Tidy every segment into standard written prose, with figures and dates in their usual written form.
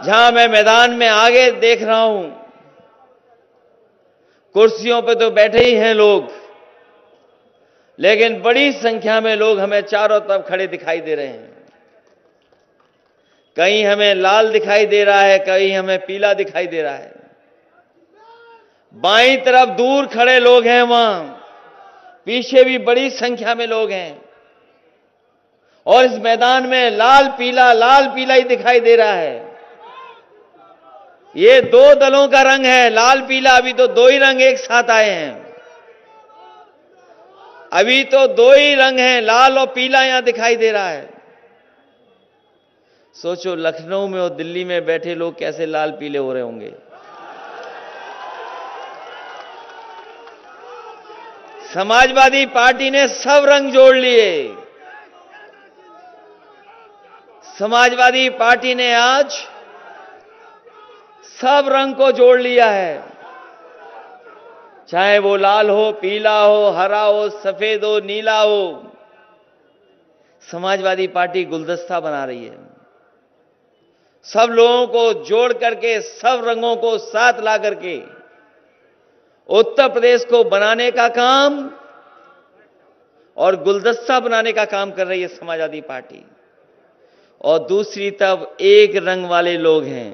जहां मैं मैदान में आगे देख रहा हूं, कुर्सियों पे तो बैठे ही हैं लोग, लेकिन बड़ी संख्या में लोग हमें चारों तरफ खड़े दिखाई दे रहे हैं। कहीं हमें लाल दिखाई दे रहा है, कहीं हमें पीला दिखाई दे रहा है। बाईं तरफ दूर खड़े लोग हैं, वहां पीछे भी बड़ी संख्या में लोग हैं, और इस मैदान में लाल पीला ही दिखाई दे रहा है। ये दो दलों का रंग है, लाल पीला। अभी तो दो ही रंग एक साथ आए हैं, अभी तो दो ही रंग हैं, लाल और पीला यहां दिखाई दे रहा है। सोचो लखनऊ में और दिल्ली में बैठे लोग कैसे लाल पीले हो रहे होंगे। समाजवादी पार्टी ने सब रंग जोड़ लिए। समाजवादी पार्टी ने आज सब रंग को जोड़ लिया है, चाहे वो लाल हो, पीला हो, हरा हो, सफेद हो, नीला हो। समाजवादी पार्टी गुलदस्ता बना रही है, सब लोगों को जोड़ करके, सब रंगों को साथ ला करके उत्तर प्रदेश को बनाने का काम और गुलदस्ता बनाने का काम कर रही है समाजवादी पार्टी। और दूसरी तरफ एक रंग वाले लोग हैं।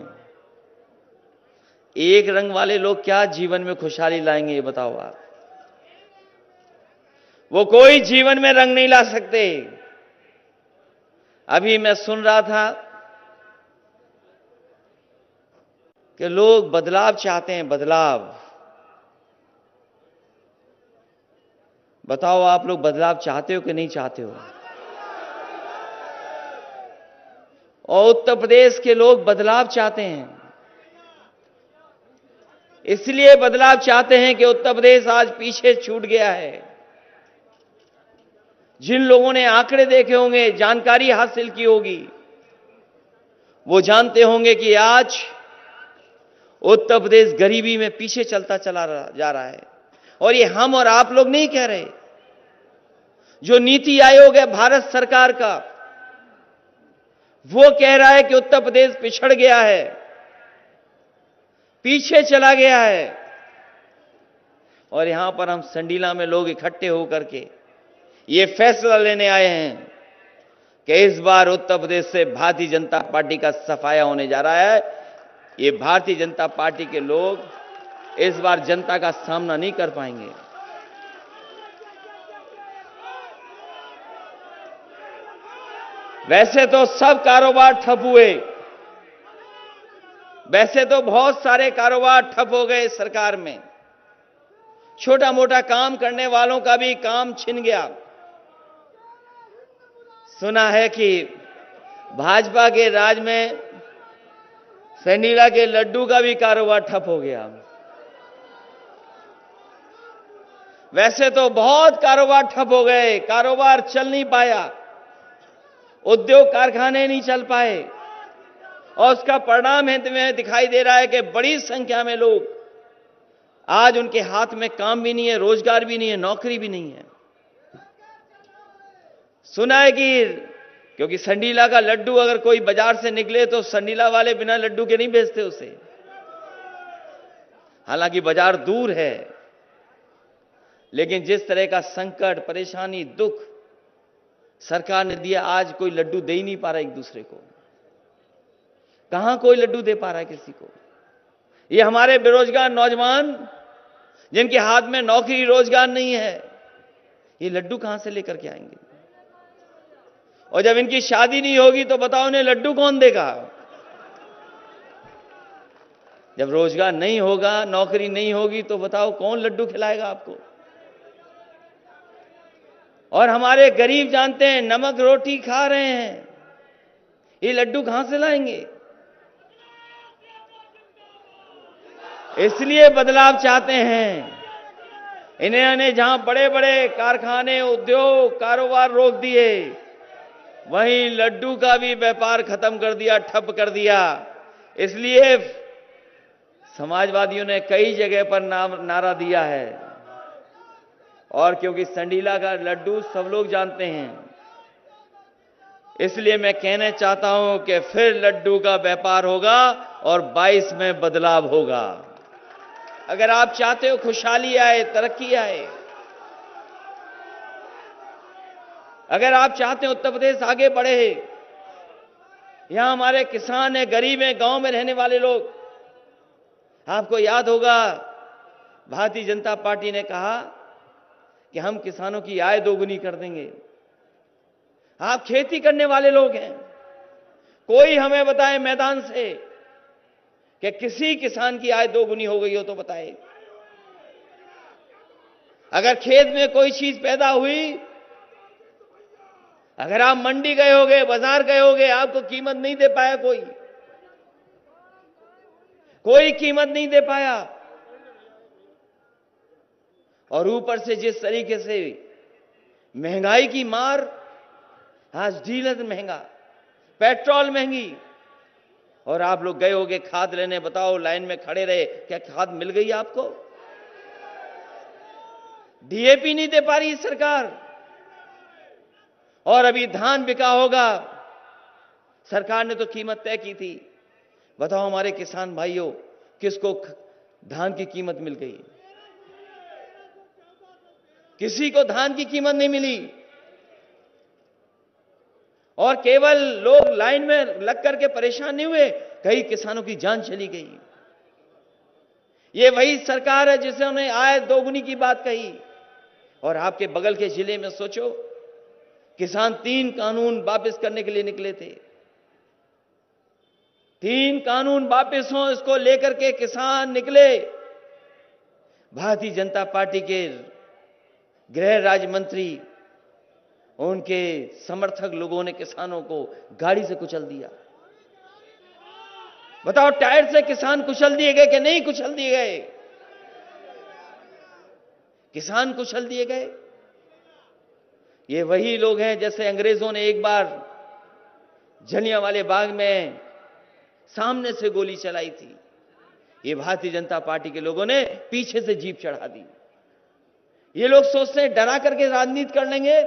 एक रंग वाले लोग क्या जीवन में खुशहाली लाएंगे, ये बताओ आप। वो कोई जीवन में रंग नहीं ला सकते। अभी मैं सुन रहा था कि लोग बदलाव चाहते हैं, बदलाव। बताओ आप लोग बदलाव चाहते हो कि नहीं चाहते हो? और उत्तर प्रदेश के लोग बदलाव चाहते हैं, इसलिए बदलाव चाहते हैं कि उत्तर प्रदेश आज पीछे छूट गया है। जिन लोगों ने आंकड़े देखे होंगे, जानकारी हासिल की होगी, वो जानते होंगे कि आज उत्तर प्रदेश गरीबी में पीछे चलता चला जा रहा है। और ये हम और आप लोग नहीं कह रहे, जो नीति आयोग है भारत सरकार का, वो कह रहा है कि उत्तर प्रदेश पिछड़ गया है, पीछे चला गया है। और यहां पर हम संडीला में लोग इकट्ठे होकर के ये फैसला लेने आए हैं कि इस बार उत्तर प्रदेश से भारतीय जनता पार्टी का सफाया होने जा रहा है। ये भारतीय जनता पार्टी के लोग इस बार जनता का सामना नहीं कर पाएंगे। वैसे तो सब कारोबार ठप हुए, वैसे तो बहुत सारे कारोबार ठप हो गए सरकार में। छोटा मोटा काम करने वालों का भी काम छिन गया। सुना है कि भाजपा के राज में संडीला के लड्डू का भी कारोबार ठप हो गया। वैसे तो बहुत कारोबार ठप हो गए, कारोबार चल नहीं पाया, उद्योग कारखाने नहीं चल पाए, और उसका परिणाम है दिखाई दे रहा है कि बड़ी संख्या में लोग आज उनके हाथ में काम भी नहीं है, रोजगार भी नहीं है, नौकरी भी नहीं है। सुना है कि क्योंकि संडीला का लड्डू अगर कोई बाजार से निकले तो संडीला वाले बिना लड्डू के नहीं बेचते उसे, हालांकि बाजार दूर है। लेकिन जिस तरह का संकट, परेशानी, दुख सरकार ने दिया, आज कोई लड्डू दे ही नहीं पा रहा एक दूसरे को। कहां कोई लड्डू दे पा रहा है किसी को? ये हमारे बेरोजगार नौजवान जिनके हाथ में नौकरी रोजगार नहीं है, ये लड्डू कहां से लेकर के आएंगे? और जब इनकी शादी नहीं होगी तो बताओ इन्हें लड्डू कौन देगा? जब रोजगार नहीं होगा, नौकरी नहीं होगी तो बताओ कौन लड्डू खिलाएगा आपको? और हमारे गरीब जानते हैं नमक रोटी खा रहे हैं, ये लड्डू कहां से लाएंगे? इसलिए बदलाव चाहते हैं। इन्होंने जहां बड़े बड़े कारखाने, उद्योग, कारोबार रोक दिए, वहीं लड्डू का भी व्यापार खत्म कर दिया, ठप कर दिया। इसलिए समाजवादियों ने कई जगह पर नारा दिया है। और क्योंकि संडीला का लड्डू सब लोग जानते हैं, इसलिए मैं कहना चाहता हूं कि फिर लड्डू का व्यापार होगा और 22 में बदलाव होगा। अगर आप चाहते हो खुशहाली आए, तरक्की आए, अगर आप चाहते हो उत्तर प्रदेश आगे बढ़े, यहां हमारे किसान हैं, गरीब हैं, गांव में रहने वाले लोग, आपको याद होगा भारतीय जनता पार्टी ने कहा कि हम किसानों की आय दोगुनी कर देंगे। आप खेती करने वाले लोग हैं, कोई हमें बताए मैदान से कि किसी किसान की आय दोगुनी हो गई हो तो बताए। अगर खेत में कोई चीज पैदा हुई, अगर आप मंडी गए होगे, बाजार गए होगे, आपको कीमत नहीं दे पाया, कोई कीमत नहीं दे पाया, और ऊपर से जिस तरीके से महंगाई की मार, आज डीजल महंगा, पेट्रोल महंगी, और आप लोग गए होगे खाद लेने, बताओ लाइन में खड़े रहे, क्या खाद मिल गई आपको? डीएपी नहीं दे पा रही सरकार, और अभी धान बिका होगा, सरकार ने तो कीमत तय की थी। बताओ हमारे किसान भाइयों, किसको धान की कीमत मिल गई? किसी को धान की कीमत नहीं मिली, और केवल लोग लाइन में लग करके परेशान नहीं हुए, कई किसानों की जान चली गई। ये वही सरकार है जिसने आय दोगुनी की बात कही। और आपके बगल के जिले में सोचो, किसान 3 कानून वापस करने के लिए निकले थे। 3 कानून वापस हो, इसको लेकर के किसान निकले। भारतीय जनता पार्टी के गृह राज्य मंत्री, उनके समर्थक लोगों ने किसानों को गाड़ी से कुचल दिया। बताओ, टायर से किसान कुचल दिए गए कि नहीं कुचल दिए गए? किसान कुचल दिए गए। ये वही लोग हैं जैसे अंग्रेजों ने एक बार जलियांवाले बाग में सामने से गोली चलाई थी, ये भारतीय जनता पार्टी के लोगों ने पीछे से जीप चढ़ा दी। ये लोग सोचते हैं डरा करके राजनीति कर लेंगे।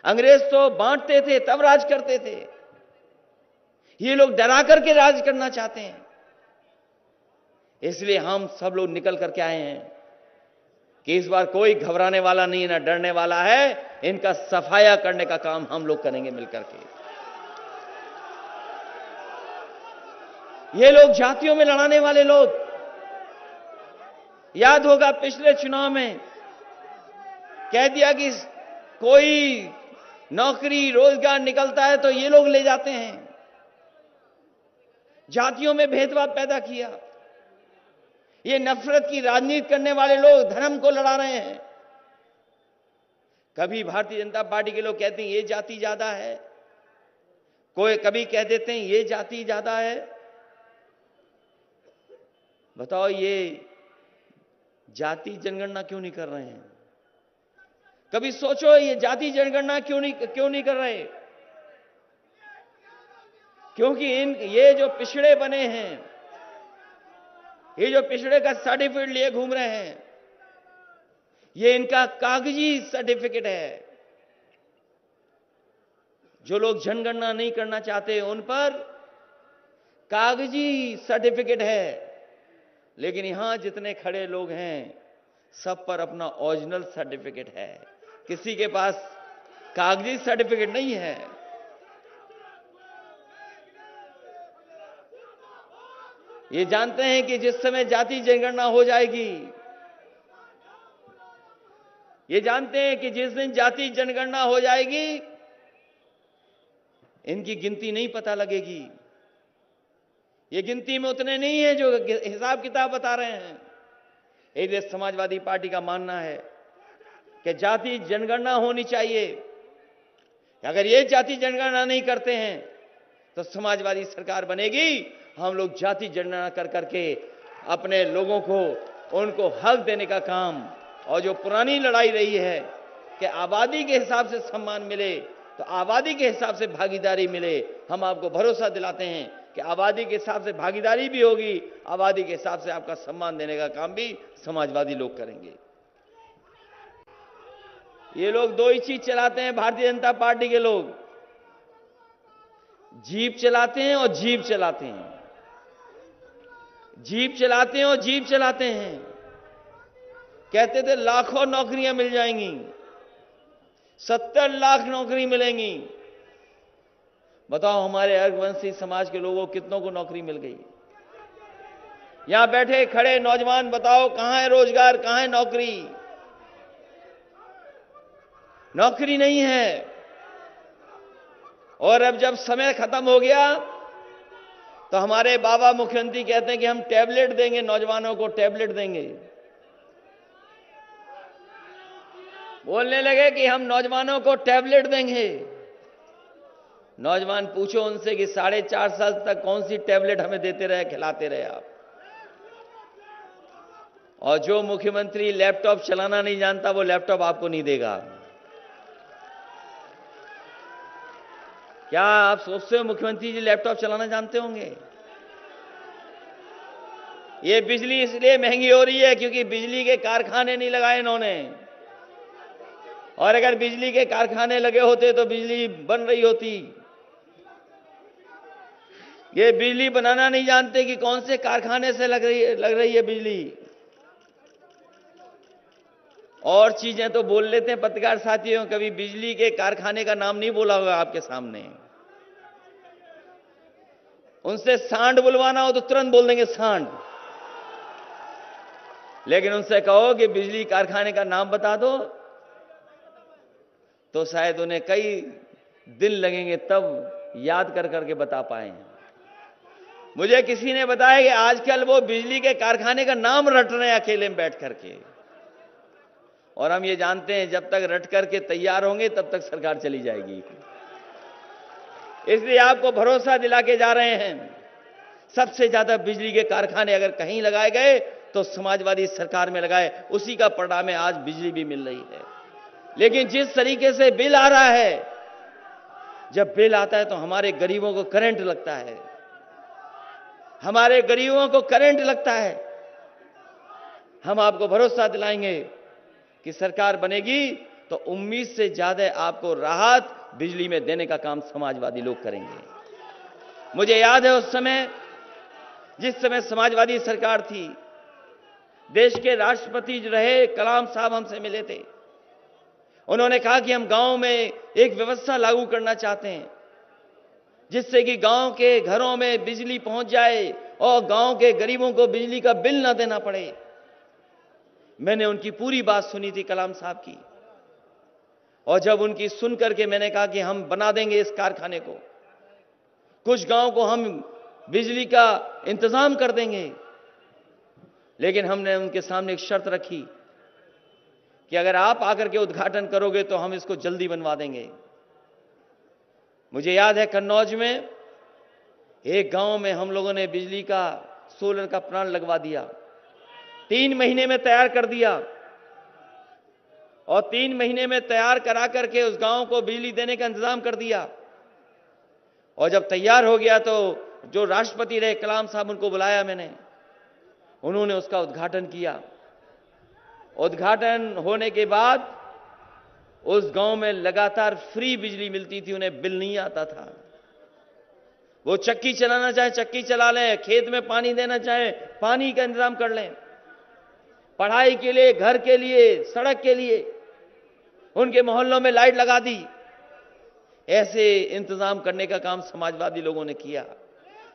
अंग्रेज तो बांटते थे तब राज करते थे, ये लोग डरा करके राज करना चाहते हैं। इसलिए हम सब लोग निकल करके आए हैं कि इस बार कोई घबराने वाला नहीं है, ना डरने वाला है। इनका सफाया करने का काम हम लोग करेंगे मिलकर के। ये लोग जातियों में लड़ाने वाले लोग, याद होगा पिछले चुनाव में कह दिया कि कोई नौकरी रोजगार निकलता है तो ये लोग ले जाते हैं। जातियों में भेदभाव पैदा किया। ये नफरत की राजनीति करने वाले लोग धर्म को लड़ा रहे हैं। कभी भारतीय जनता पार्टी के लोग कहते हैं ये जाति ज्यादा है, कोई कभी कह देते हैं ये जाति ज्यादा है। बताओ, ये जाति जनगणना क्यों नहीं कर रहे हैं? कभी सोचो, ये जाति जनगणना क्यों नहीं कर रहे? क्योंकि ये जो पिछड़े बने हैं, ये जो पिछड़े का सर्टिफिकेट लिए घूम रहे हैं, ये इनका कागजी सर्टिफिकेट है। जो लोग जनगणना नहीं करना चाहते उन पर कागजी सर्टिफिकेट है, लेकिन यहां जितने खड़े लोग हैं सब पर अपना ओरिजिनल सर्टिफिकेट है। किसी के पास कागजी सर्टिफिकेट नहीं है। ये जानते हैं कि जिस समय जाति जनगणना हो जाएगी, ये जानते हैं कि जिस दिन जाति जनगणना हो जाएगी, इनकी गिनती नहीं पता लगेगी। ये गिनती में उतने नहीं है जो हिसाब किताब बता रहे हैं। इसलिए समाजवादी पार्टी का मानना है कि जाति जनगणना होनी चाहिए। अगर ये जाति जनगणना नहीं करते हैं तो समाजवादी सरकार बनेगी। हम लोग जाति जनगणना कर करके अपने लोगों को, उनको हक देने का काम, और जो पुरानी लड़ाई रही है कि आबादी के हिसाब से सम्मान मिले, तो आबादी के हिसाब से भागीदारी मिले। हम आपको भरोसा दिलाते हैं कि आबादी के हिसाब से भागीदारी भी होगी, आबादी के हिसाब से आपका सम्मान देने का काम भी समाजवादी लोग करेंगे। ये लोग दो ही चीज चलाते हैं भारतीय जनता पार्टी के लोग, जीप चलाते हैं और जीप चलाते हैं, जीप चलाते हैं और जीप चलाते हैं। कहते थे लाखों नौकरियां मिल जाएंगी, 70 लाख नौकरी मिलेंगी। बताओ हमारे रघुवंशी समाज के लोगों कितनों को नौकरी मिल गई? यहां बैठे खड़े नौजवान बताओ कहां है रोजगार, कहां है नौकरी? नौकरी नहीं है। और अब जब समय खत्म हो गया तो हमारे बाबा मुख्यमंत्री कहते हैं कि हम टैबलेट देंगे, नौजवानों को टैबलेट देंगे। बोलने लगे कि हम नौजवानों को टैबलेट देंगे। नौजवान पूछो उनसे कि 4.5 साल तक कौन सी टैबलेट हमें देते रहे, खिलाते रहे आप? और जो मुख्यमंत्री लैपटॉप चलाना नहीं जानता वो लैपटॉप आपको नहीं देगा। क्या आप सोचते हो मुख्यमंत्री जी लैपटॉप चलाना जानते होंगे? ये बिजली इसलिए महंगी हो रही है क्योंकि बिजली के कारखाने नहीं लगाए इन्होंने। और अगर बिजली के कारखाने लगे होते तो बिजली बन रही होती। ये बिजली बनाना नहीं जानते कि कौन से कारखाने से लग रही है बिजली। और चीजें तो बोल लेते हैं पत्रकार साथियों, कभी बिजली के कारखाने का नाम नहीं बोला होगा आपके सामने। उनसे सांड बुलवाना हो तो तुरंत बोल देंगे सांड, लेकिन उनसे कहो कि बिजली कारखाने का नाम बता दो तो शायद उन्हें कई दिन लगेंगे तब याद कर करके बता पाए। मुझे किसी ने बताया कि आजकल वो बिजली के कारखाने का नाम रट रहे हैं अकेले में बैठ करके। और हम ये जानते हैं जब तक रट करके तैयार होंगे तब तक सरकार चली जाएगी। इसलिए आपको भरोसा दिला के जा रहे हैं, सबसे ज्यादा बिजली के कारखाने अगर कहीं लगाए गए तो समाजवादी सरकार में लगाए, उसी का परिणाम है आज बिजली भी मिल रही है। लेकिन जिस तरीके से बिल आ रहा है, जब बिल आता है तो हमारे गरीबों को करंट लगता है, हमारे गरीबों को करंट लगता है। हम आपको भरोसा दिलाएंगे कि सरकार बनेगी तो उम्मीद से ज्यादा आपको राहत बिजली में देने का काम समाजवादी लोग करेंगे। मुझे याद है उस समय, जिस समय समाजवादी सरकार थी, देश के राष्ट्रपति जो रहे कलाम साहब हमसे मिले थे। उन्होंने कहा कि हम गांव में एक व्यवस्था लागू करना चाहते हैं जिससे कि गांव के घरों में बिजली पहुंच जाए और गांव के गरीबों को बिजली का बिल ना देना पड़े। मैंने उनकी पूरी बात सुनी थी कलाम साहब की, और जब उनकी सुन करके मैंने कहा कि हम बना देंगे इस कारखाने को, कुछ गांव को हम बिजली का इंतजाम कर देंगे, लेकिन हमने उनके सामने एक शर्त रखी कि अगर आप आकर के उद्घाटन करोगे तो हम इसको जल्दी बनवा देंगे। मुझे याद है कन्नौज में एक गांव में हम लोगों ने बिजली का सोलर का प्लांट लगवा दिया, 3 महीने में तैयार कर दिया, और 3 महीने में तैयार करा करके उस गांव को बिजली देने का इंतजाम कर दिया। और जब तैयार हो गया तो जो राष्ट्रपति रहे कलाम साहब, उनको बुलाया मैंने, उन्होंने उसका उद्घाटन किया। उद्घाटन होने के बाद उस गांव में लगातार फ्री बिजली मिलती थी, उन्हें बिल नहीं आता था। वो चक्की चलाना चाहे चक्की चला लें, खेत में पानी देना चाहे पानी का इंतजाम कर लें, पढ़ाई के लिए, घर के लिए, सड़क के लिए, उनके मोहल्लों में लाइट लगा दी। ऐसे इंतजाम करने का काम समाजवादी लोगों ने किया।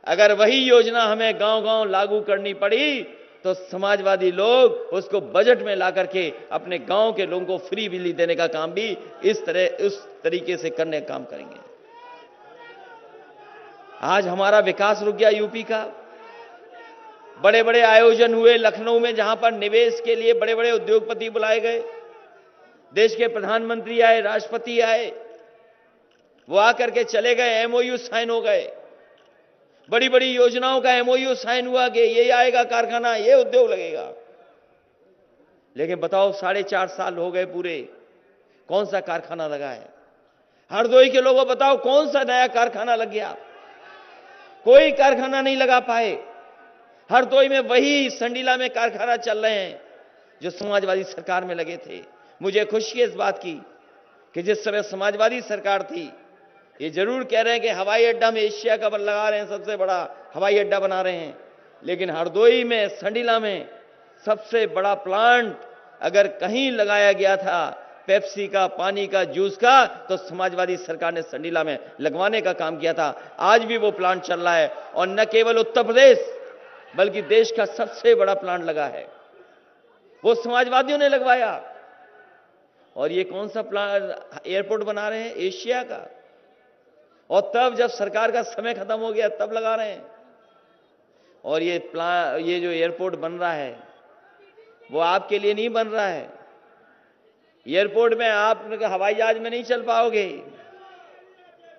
अगर वही योजना हमें गांव-गांव लागू करनी पड़ी तो समाजवादी लोग उसको बजट में ला करके अपने गांव के लोगों को फ्री बिजली देने का काम भी इस तरीके से करने का काम करेंगे। आज हमारा विकास रुक गया यूपी का। बड़े बड़े आयोजन हुए लखनऊ में, जहां पर निवेश के लिए बड़े बड़े उद्योगपति बुलाए गए, देश के प्रधानमंत्री आए, राष्ट्रपति आए, वो आकर के चले गए, एमओयू साइन हो गए, बड़ी बड़ी योजनाओं का एमओयू साइन हुआ कि ये आएगा कारखाना, ये उद्योग लगेगा। लेकिन बताओ 4.5 साल हो गए पूरे, कौन सा कारखाना लगा है? हरदोई के लोगों बताओ कौन सा नया कारखाना लग गया? कोई कारखाना नहीं लगा पाए। हरदोई में वही संडीला में कारखाना चल रहे हैं जो समाजवादी सरकार में लगे थे। मुझे खुशी है इस बात की कि जिस समय समाजवादी सरकार थी ये जरूर कह रहे हैं कि हवाई अड्डा में एशिया का लगा रहे हैं, सबसे बड़ा हवाई अड्डा बना रहे हैं, लेकिन हरदोई में, संडीला में सबसे बड़ा प्लांट अगर कहीं लगाया गया था पेप्सी का, पानी का, जूस का, तो समाजवादी सरकार ने संडीला में लगवाने का काम किया था। आज भी वो प्लांट चल रहा है और न केवल उत्तर प्रदेश बल्कि देश का सबसे बड़ा प्लांट लगा है, वो समाजवादियों ने लगवाया। और ये कौन सा प्लांट एयरपोर्ट बना रहे हैं? एशिया का। और तब जब सरकार का समय खत्म हो गया तब लगा रहे हैं। और ये जो एयरपोर्ट बन रहा है वो आपके लिए नहीं बन रहा है। एयरपोर्ट में आप हवाई जहाज में नहीं चल पाओगे,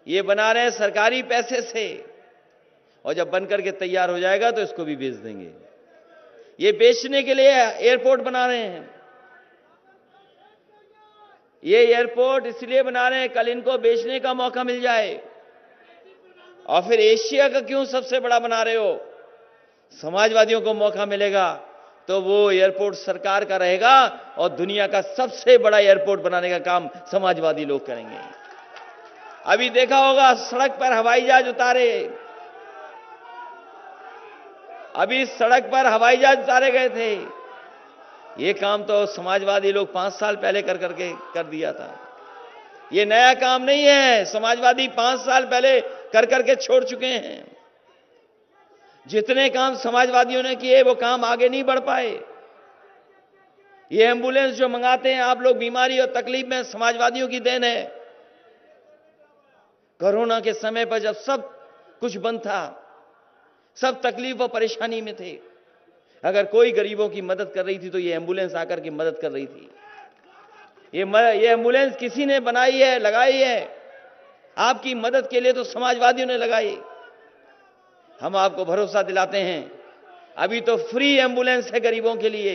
ये बना रहे हैं सरकारी पैसे से, और जब बनकर के तैयार हो जाएगा तो इसको भी बेच देंगे। ये बेचने के लिए एयरपोर्ट बना रहे हैं। ये एयरपोर्ट इसलिए बना रहे हैं कल इनको बेचने का मौका मिल जाए। और फिर एशिया का क्यों सबसे बड़ा बना रहे हो? समाजवादियों को मौका मिलेगा तो वो एयरपोर्ट सरकार का रहेगा और दुनिया का सबसे बड़ा एयरपोर्ट बनाने का काम समाजवादी लोग करेंगे। अभी देखा होगा सड़क पर हवाई जहाज उतारे, अभी सड़क पर हवाई जहाज उतारे गए थे। ये काम तो समाजवादी लोग 5 साल पहले कर दिया था। ये नया काम नहीं है, समाजवादी 5 साल पहले करके छोड़ चुके हैं। जितने काम समाजवादियों ने किए वो काम आगे नहीं बढ़ पाए। ये एम्बुलेंस जो मंगाते हैं आप लोग बीमारी और तकलीफ में, समाजवादियों की देन है। कोरोना के समय पर जब सब कुछ बंद था, सब तकलीफ और परेशानी में थे, अगर कोई गरीबों की मदद कर रही थी तो ये एम्बुलेंस आकर के मदद कर रही थी। ये एम्बुलेंस किसी ने बनाई है, लगाई है आपकी मदद के लिए, तो समाजवादियों ने लगाई। हम आपको भरोसा दिलाते हैं अभी तो फ्री एम्बुलेंस है गरीबों के लिए।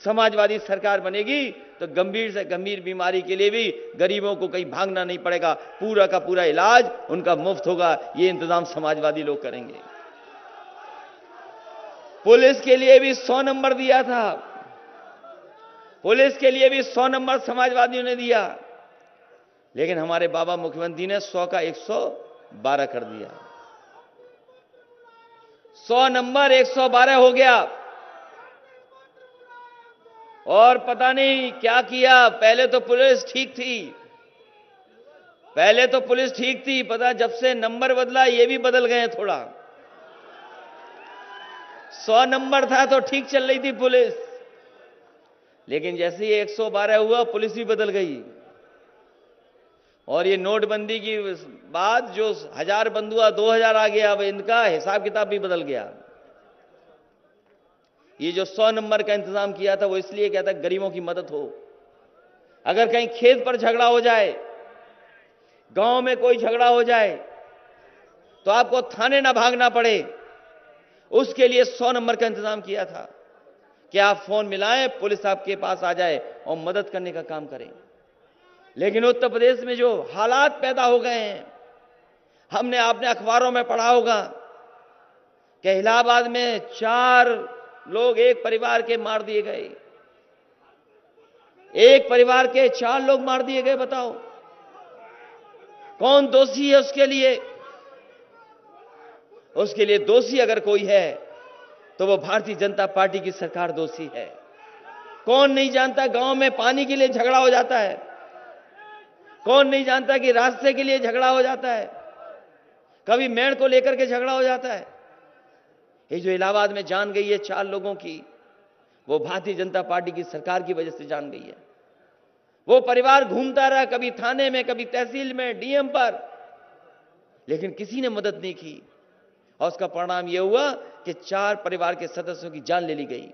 समाजवादी सरकार बनेगी तो गंभीर से गंभीर बीमारी के लिए भी गरीबों को कहीं भागना नहीं पड़ेगा, पूरा का पूरा इलाज उनका मुफ्त होगा। ये इंतजाम समाजवादी लोग करेंगे। पुलिस के लिए भी 100 नंबर दिया था, पुलिस के लिए भी 100 नंबर समाजवादियों ने दिया, लेकिन हमारे बाबा मुख्यमंत्री ने 100 का 112 कर दिया। 100 नंबर 112 हो गया। और पता नहीं क्या किया। पहले तो पुलिस ठीक थी, पता जब से नंबर बदला ये भी बदल गए थोड़ा। 100 नंबर था तो ठीक चल रही थी पुलिस, लेकिन जैसे ही 112 हुआ पुलिस भी बदल गई। और ये नोटबंदी की बाद जो 1000 बंद हुआ 2000 आ गया, अब इनका हिसाब किताब भी बदल गया। ये जो 100 नंबर का इंतजाम किया था वो इसलिए किया था गरीबों की मदद हो। अगर कहीं खेत पर झगड़ा हो जाए, गांव में कोई झगड़ा हो जाए, तो आपको थाने ना भागना पड़े, उसके लिए 100 नंबर का इंतजाम किया था कि आप फोन मिलाएं, पुलिस आपके पास आ जाए और मदद करने का काम करें। लेकिन उत्तर प्रदेश में जो हालात पैदा हो गए हैं, हमने आपने अखबारों में पढ़ा होगा कि इलाहाबाद में 4 लोग एक परिवार के मार दिए गए। एक परिवार के 4 लोग मार दिए गए। बताओ कौन दोषी है उसके लिए? उसके लिए दोषी अगर कोई है तो वो भारतीय जनता पार्टी की सरकार दोषी है। कौन नहीं जानता गांव में पानी के लिए झगड़ा हो जाता है? कौन नहीं जानता कि रास्ते के लिए झगड़ा हो जाता है, कभी मेड़ को लेकर के झगड़ा हो जाता है? ये जो इलाहाबाद में जान गई है 4 लोगों की, वो भारतीय जनता पार्टी की सरकार की वजह से जान गई है। वो परिवार घूमता रहा, कभी थाने में, कभी तहसील में, डीएम पर, लेकिन किसी ने मदद नहीं की। और उसका परिणाम यह हुआ कि 4 परिवार के सदस्यों की जान ले ली गई।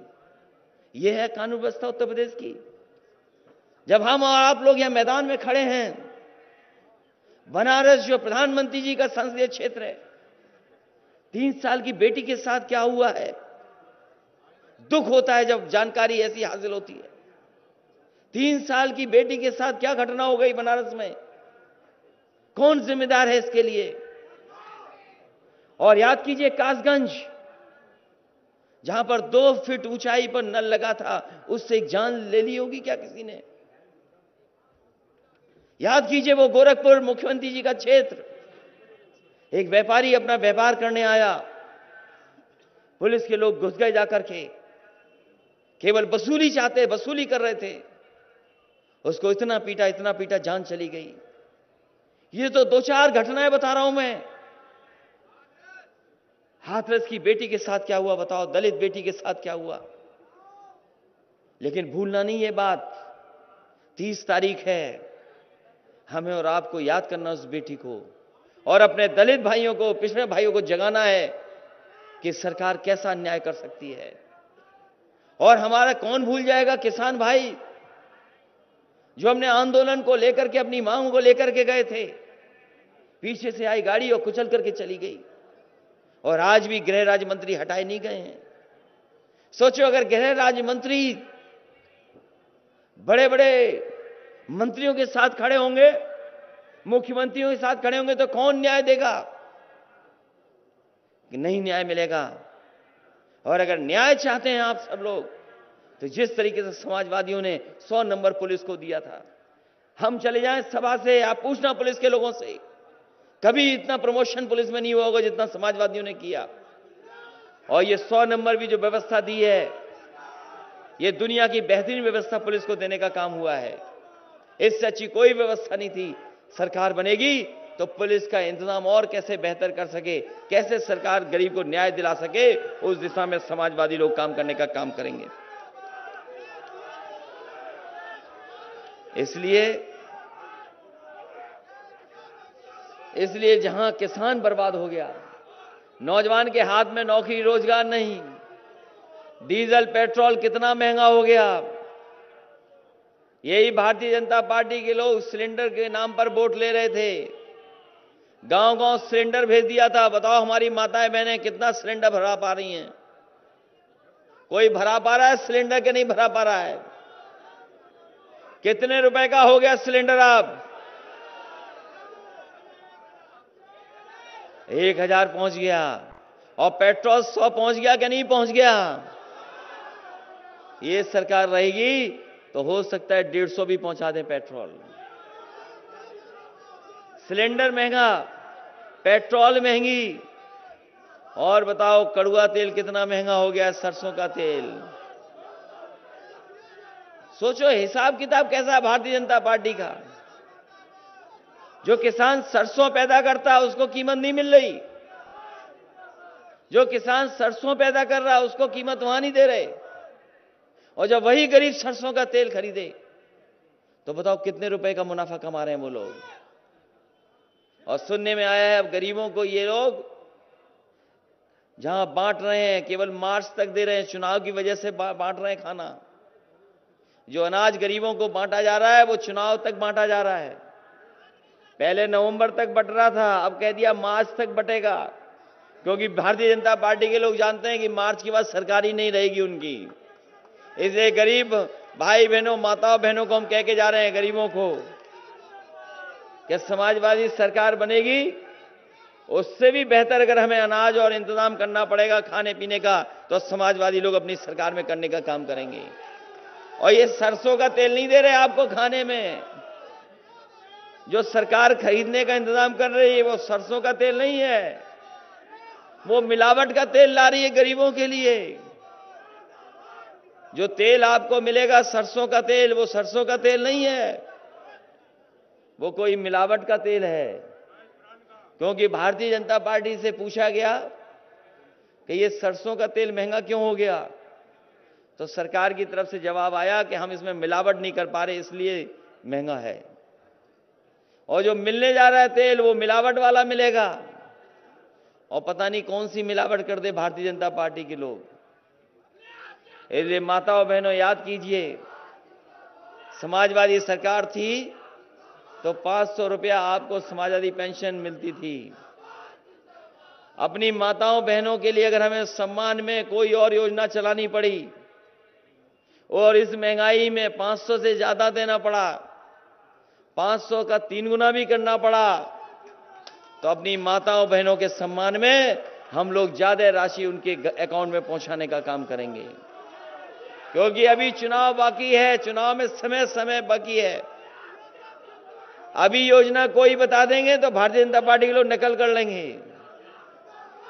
यह है कानून व्यवस्था उत्तर प्रदेश की। जब हम और आप लोग यहां मैदान में खड़े हैं, बनारस जो प्रधानमंत्री जी का संसदीय क्षेत्र है, 3 साल की बेटी के साथ क्या हुआ है, दुख होता है जब जानकारी ऐसी हासिल होती है। 3 साल की बेटी के साथ क्या घटना हो गई बनारस में, कौन जिम्मेदार है इसके लिए? और याद कीजिए कासगंज, जहां पर 2 फीट ऊंचाई पर नल लगा था, उससे एक जान ले ली होगी क्या किसी ने? याद कीजिए वो गोरखपुर मुख्यमंत्री जी का क्षेत्र, एक व्यापारी अपना व्यापार करने आया, पुलिस के लोग घुस गए जाकर के, केवल वसूली चाहते, वसूली कर रहे थे। उसको इतना पीटा, जान चली गई। ये तो 2-4 घटनाएं बता रहा हूं मैं। हाथरस की बेटी के साथ क्या हुआ बताओ, दलित बेटी के साथ क्या हुआ। लेकिन भूलना नहीं ये बात, 30 तारीख है, हमें और आपको याद करना उस बेटी को, और अपने दलित भाइयों को, पिछड़े भाइयों को जगाना है कि सरकार कैसा अन्याय कर सकती है। और हमारा कौन भूल जाएगा किसान भाई, जो हमने आंदोलन को लेकर के, अपनी मांगों को लेकर के गए थे, पीछे से आई गाड़ी और कुचल करके चली गई, और आज भी गृह राज्य मंत्री हटाए नहीं गए हैं। सोचो अगर गृह राज्य मंत्री बड़े बड़े मंत्रियों के साथ खड़े होंगे, मुख्यमंत्रियों के साथ खड़े होंगे, तो कौन न्याय देगा? कि नहीं न्याय मिलेगा। और अगर न्याय चाहते हैं आप सब लोग, तो जिस तरीके से समाजवादियों ने 100 नंबर पुलिस को दिया था, हम चले जाएं सभा से, आप पूछना पुलिस के लोगों से, कभी इतना प्रमोशन पुलिस में नहीं हुआ होगा जितना समाजवादियों ने किया। और ये 100 नंबर भी जो व्यवस्था दी है, ये दुनिया की बेहतरीन व्यवस्था पुलिस को देने का काम हुआ है। इससे अच्छी कोई व्यवस्था नहीं थी। सरकार बनेगी तो पुलिस का इंतजाम और कैसे बेहतर कर सके, कैसे सरकार गरीब को न्याय दिला सके, उस दिशा में समाजवादी लोग काम करने का काम करेंगे। इसलिए जहां किसान बर्बाद हो गया, नौजवान के हाथ में नौकरी रोजगार नहीं, डीजल पेट्रोल कितना महंगा हो गया। यही भारतीय जनता पार्टी के लोग सिलेंडर के नाम पर वोट ले रहे थे, गांव-गांव सिलेंडर भेज दिया था। बताओ हमारी माताएं बहनें कितना सिलेंडर भरा पा रही हैं? कोई भरा पा रहा है सिलेंडर के नहीं भरा पा रहा है? कितने रुपए का हो गया सिलेंडर अब? 1000 पहुंच गया। और पेट्रोल 100 पहुंच गया कि नहीं पहुंच गया? ये सरकार रहेगी तो हो सकता है 150 भी पहुंचा दें पेट्रोल। सिलेंडर महंगा, पेट्रोल महंगी, और बताओ कड़ुआ तेल कितना महंगा हो गया है, सरसों का तेल। सोचो हिसाब किताब कैसा है भारतीय जनता पार्टी का। जो किसान सरसों पैदा करता है उसको कीमत नहीं मिल रही, जो किसान सरसों पैदा कर रहा है उसको कीमत वहां नहीं दे रहे, और जब वही गरीब सरसों का तेल खरीदे तो बताओ कितने रुपए का मुनाफा कमा रहे हैं वो लोग। और सुनने में आया है अब गरीबों को ये लोग जहां बांट रहे हैं, केवल मार्च तक दे रहे हैं, चुनाव की वजह से बांट रहे हैं खाना। जो अनाज गरीबों को बांटा जा रहा है वो चुनाव तक बांटा जा रहा है। पहले नवंबर तक बट रहा था, अब कह दिया मार्च तक बटेगा, क्योंकि भारतीय जनता पार्टी के लोग जानते हैं कि मार्च के बाद सरकार ही नहीं रहेगी उनकी। इसलिए गरीब भाई बहनों, माताओं बहनों को हम कह के जा रहे हैं, गरीबों को, कि समाजवादी सरकार बनेगी, उससे भी बेहतर अगर हमें अनाज और इंतजाम करना पड़ेगा खाने पीने का, तो समाजवादी लोग अपनी सरकार में करने का काम करेंगे। और ये सरसों का तेल नहीं दे रहे आपको खाने में, जो सरकार खरीदने का इंतजाम कर रही है वो सरसों का तेल नहीं है, वो मिलावट का तेल ला रही है गरीबों के लिए। जो तेल आपको मिलेगा सरसों का तेल, वो सरसों का तेल नहीं है, वो कोई मिलावट का तेल है। क्योंकि भारतीय जनता पार्टी से पूछा गया कि ये सरसों का तेल महंगा क्यों हो गया, तो सरकार की तरफ से जवाब आया कि हम इसमें मिलावट नहीं कर पा रहे इसलिए महंगा है। और जो मिलने जा रहा है तेल वो मिलावट वाला मिलेगा, और पता नहीं कौन सी मिलावट कर दे भारतीय जनता पार्टी के लोग। इसलिए माताओं बहनों याद कीजिए, समाजवादी सरकार थी तो 500 रुपया आपको समाजवादी पेंशन मिलती थी। अपनी माताओं बहनों के लिए अगर हमें सम्मान में कोई और योजना चलानी पड़ी और इस महंगाई में 500 से ज्यादा देना पड़ा, 500 का 3 गुना भी करना पड़ा, तो अपनी माताओं बहनों के सम्मान में हम लोग ज्यादा राशि उनके अकाउंट में पहुंचाने का काम करेंगे। क्योंकि अभी चुनाव बाकी है, चुनाव में समय बाकी है। अभी योजना कोई बता देंगे तो भारतीय जनता पार्टी के लोग नकल कर लेंगे।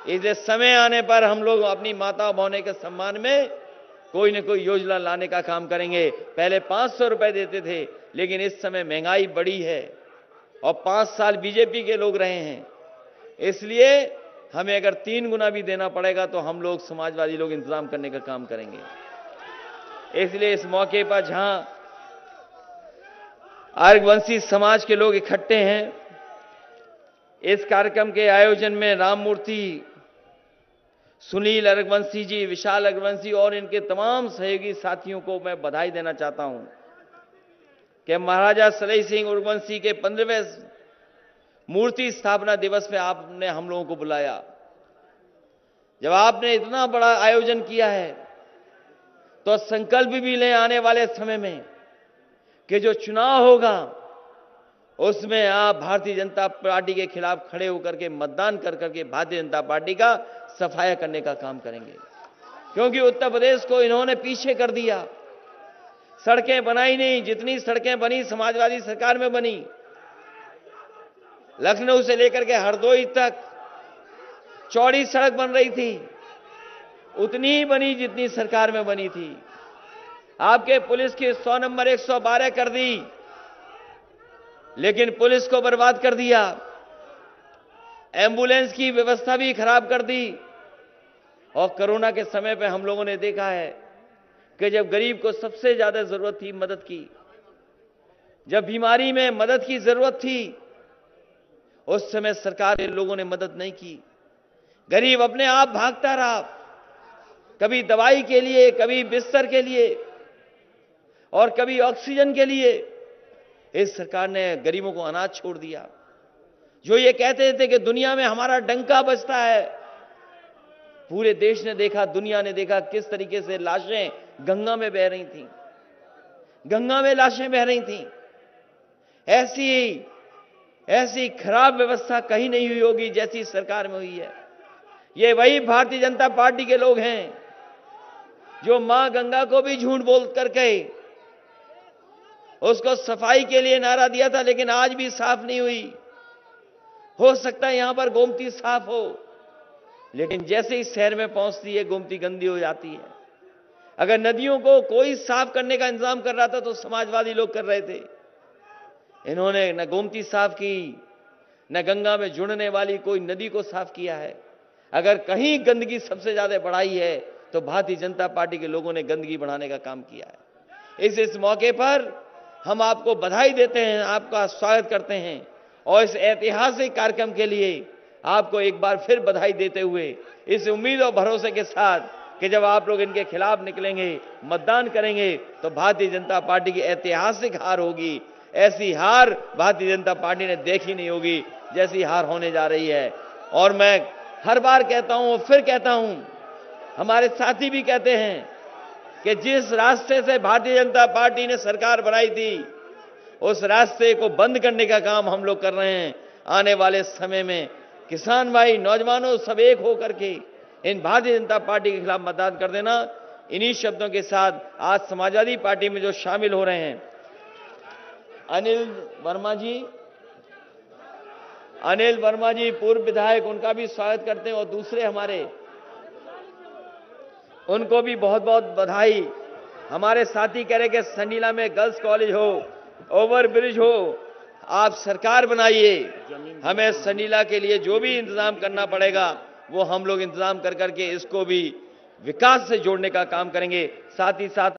इसलिए समय आने पर हम लोग अपनी माता बहनों के सम्मान में कोई न कोई योजना लाने का काम करेंगे। पहले 500 रुपए देते थे, लेकिन इस समय महंगाई बढ़ी है और 5 साल बीजेपी के लोग रहे हैं, इसलिए हमें अगर 3 गुना भी देना पड़ेगा तो हम लोग समाजवादी लोग इंतजाम करने का काम करेंगे। इसलिए इस मौके पर जहां आर्यवंशी समाज के लोग इकट्ठे हैं, इस कार्यक्रम के आयोजन में राममूर्ति, सुनील अरगवंशी जी, विशाल अरगवंशी और इनके तमाम सहयोगी साथियों को मैं बधाई देना चाहता हूं कि महाराजा सलई सिंह उर्वंशी के 15वें मूर्ति स्थापना दिवस में आपने हम लोगों को बुलाया। जब आपने इतना बड़ा आयोजन किया है तो संकल्प भी लें आने वाले समय में कि जो चुनाव होगा उसमें आप भारतीय जनता पार्टी के खिलाफ खड़े होकर के मतदान कर करके भारतीय जनता पार्टी का सफाया करने का काम करेंगे, क्योंकि उत्तर प्रदेश को इन्होंने पीछे कर दिया। सड़कें बनाई नहीं, जितनी सड़कें बनी समाजवादी सरकार में बनी। लखनऊ से लेकर के हरदोई तक चौड़ी सड़क बन रही थी, उतनी ही बनी जितनी सरकार में बनी थी। आपके पुलिस की 100 नंबर 112 कर दी, लेकिन पुलिस को बर्बाद कर दिया। एम्बुलेंस की व्यवस्था भी खराब कर दी। और कोरोना के समय पे हम लोगों ने देखा है कि जब गरीब को सबसे ज्यादा जरूरत थी मदद की, जब बीमारी में मदद की जरूरत थी, उस समय सरकार के लोगों ने मदद नहीं की। गरीब अपने आप भागता रहा, कभी दवाई के लिए, कभी बिस्तर के लिए और कभी ऑक्सीजन के लिए। इस सरकार ने गरीबों को अनाज छोड़ दिया। जो ये कहते थे कि दुनिया में हमारा डंका बजता है, पूरे देश ने देखा, दुनिया ने देखा किस तरीके से लाशें गंगा में बह रही थीं, गंगा में लाशें बह रही थीं। ऐसी खराब व्यवस्था कहीं नहीं हुई होगी जैसी सरकार में हुई है। ये वही भारतीय जनता पार्टी के लोग हैं जो मां गंगा को भी झूठ बोल करके उसको सफाई के लिए नारा दिया था, लेकिन आज भी साफ नहीं हुई। हो सकता है यहां पर गोमती साफ हो, लेकिन जैसे ही शहर में पहुंचती है गोमती गंदी हो जाती है। अगर नदियों को कोई साफ करने का इंतजाम कर रहा था तो समाजवादी लोग कर रहे थे। इन्होंने न गोमती साफ की, न गंगा में जुड़ने वाली कोई नदी को साफ किया है। अगर कहीं गंदगी सबसे ज्यादा बढ़ाई है तो भारतीय जनता पार्टी के लोगों ने गंदगी बढ़ाने का काम किया है। इस मौके पर हम आपको बधाई देते हैं, आपका स्वागत करते हैं और इस ऐतिहासिक कार्यक्रम के लिए आपको एक बार फिर बधाई देते हुए इस उम्मीद और भरोसे के साथ कि जब आप लोग इनके खिलाफ निकलेंगे, मतदान करेंगे, तो भारतीय जनता पार्टी की ऐतिहासिक हार होगी। ऐसी हार भारतीय जनता पार्टी ने देखी नहीं होगी जैसी हार होने जा रही है। और मैं हर बार कहता हूं, फिर कहता हूं, हमारे साथी भी कहते हैं कि जिस रास्ते से भारतीय जनता पार्टी ने सरकार बनाई थी, उस रास्ते को बंद करने का काम हम लोग कर रहे हैं। आने वाले समय में किसान भाई, नौजवानों, सब एक होकर के इन भारतीय जनता पार्टी के खिलाफ मतदान कर देना। इन्हीं शब्दों के साथ आज समाजवादी पार्टी में जो शामिल हो रहे हैं, अनिल वर्मा जी पूर्व विधायक, उनका भी स्वागत करते हैं और दूसरे हमारे, उनको भी बहुत बहुत बधाई। हमारे साथी कह रहे कि संडीला में गर्ल्स कॉलेज हो, ओवर ब्रिज हो, आप सरकार बनाइए। हमें संडीला के लिए जो भी इंतजाम करना पड़ेगा वो हम लोग इंतजाम कर करके इसको भी विकास से जोड़ने का काम करेंगे। साथ ही साथ